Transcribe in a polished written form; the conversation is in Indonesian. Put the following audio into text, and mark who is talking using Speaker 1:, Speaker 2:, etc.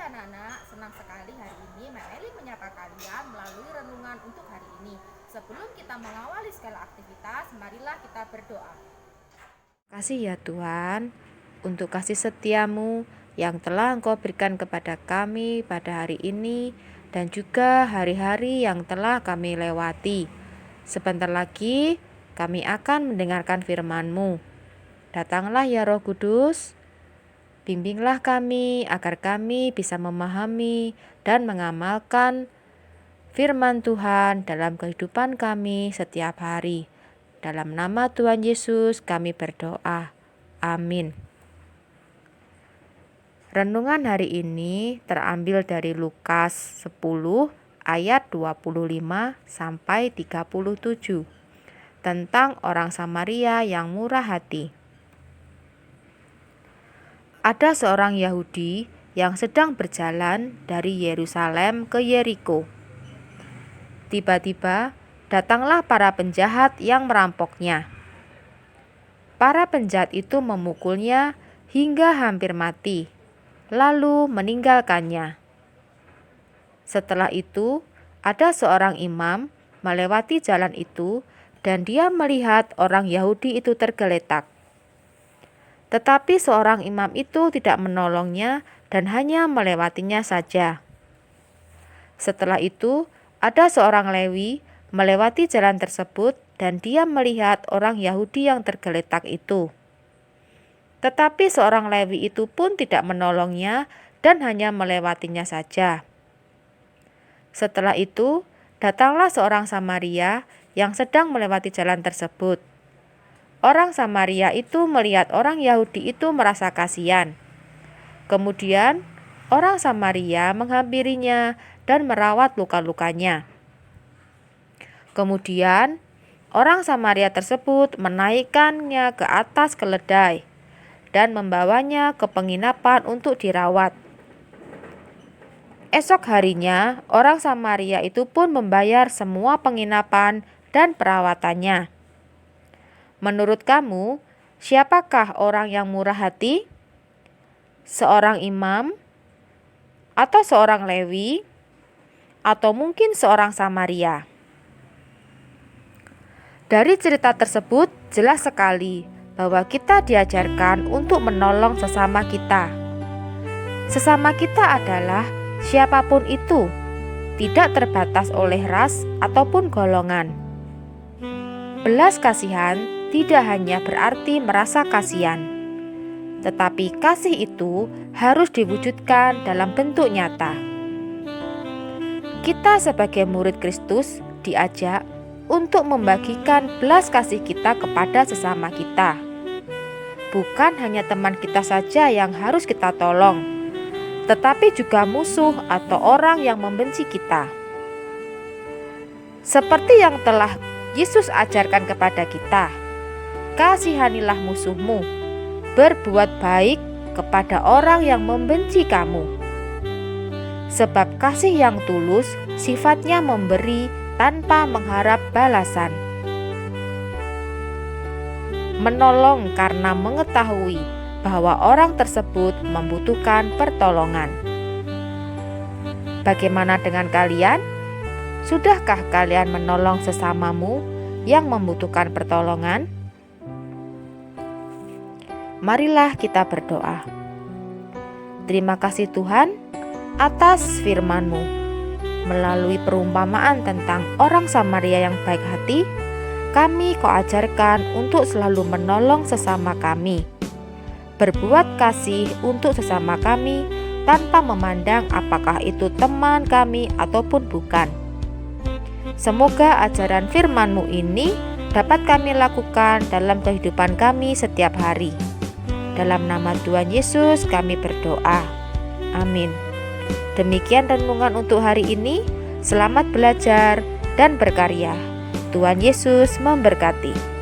Speaker 1: anak-anak, senang sekali hari ini Meli menyapa kalian melalui renungan untuk hari ini. Sebelum kita mengawali segala aktivitas, marilah kita berdoa.
Speaker 2: Kasih ya Tuhan, untuk kasih setiamu yang telah Engkau berikan kepada kami pada hari ini dan juga hari-hari yang telah kami lewati. Sebentar lagi kami akan mendengarkan firman-Mu. Datanglah ya Roh Kudus, bimbinglah kami agar kami bisa memahami dan mengamalkan firman Tuhan dalam kehidupan kami setiap hari. Dalam nama Tuhan Yesus kami berdoa. Amin. Renungan hari ini terambil dari Lukas 10 ayat 25 sampai 37 tentang orang Samaria yang murah hati. Ada seorang Yahudi yang sedang berjalan dari Yerusalem ke Yeriko. Tiba-tiba datanglah para penjahat yang merampoknya. Para penjahat itu memukulnya hingga hampir mati, lalu meninggalkannya. Setelah itu, ada seorang imam melewati jalan itu dan dia melihat orang Yahudi itu tergeletak. Tetapi seorang imam itu tidak menolongnya dan hanya melewatinya saja. Setelah itu, ada seorang Lewi melewati jalan tersebut dan dia melihat orang Yahudi yang tergeletak itu. Tetapi seorang Lewi itu pun tidak menolongnya dan hanya melewatinya saja. Setelah itu, datanglah seorang Samaria yang sedang melewati jalan tersebut. Orang Samaria itu melihat orang Yahudi itu merasa kasihan. Kemudian, orang Samaria menghampirinya dan merawat luka-lukanya. Kemudian, orang Samaria tersebut menaikkannya ke atas keledai dan membawanya ke penginapan untuk dirawat. Esok harinya, orang Samaria itu pun membayar semua penginapan dan perawatannya. Menurut kamu, siapakah orang yang murah hati? Seorang imam? Atau seorang Lewi? Atau mungkin seorang Samaria? Dari cerita tersebut jelas sekali bahwa kita diajarkan untuk menolong sesama kita. Sesama kita adalah siapapun itu, tidak terbatas oleh ras ataupun golongan. Belas kasihan tidak hanya berarti merasa kasihan, tetapi kasih itu harus diwujudkan dalam bentuk nyata. Kita sebagai murid Kristus diajak untuk membagikan belas kasih kita kepada sesama kita. Bukan hanya teman kita saja yang harus kita tolong, tetapi juga musuh atau orang yang membenci kita. Seperti yang telah Yesus ajarkan kepada kita, kasihanilah musuhmu, berbuat baik kepada orang yang membenci kamu. Sebab kasih yang tulus sifatnya memberi tanpa mengharap balasan. Menolong karena mengetahui bahwa orang tersebut membutuhkan pertolongan. Bagaimana dengan kalian? Sudahkah kalian menolong sesamamu yang membutuhkan pertolongan? Marilah kita berdoa. Terima kasih Tuhan atas firman-Mu. Melalui perumpamaan tentang orang Samaria yang baik hati, kami Kau ajarkan untuk selalu menolong sesama kami, berbuat kasih untuk sesama kami tanpa memandang apakah itu teman kami ataupun bukan. Semoga ajaran firman-Mu ini dapat kami lakukan dalam kehidupan kami setiap hari. Dalam nama Tuhan Yesus kami berdoa. Amin. Demikian renungan untuk hari ini. Selamat belajar dan berkarya. Tuhan Yesus memberkati.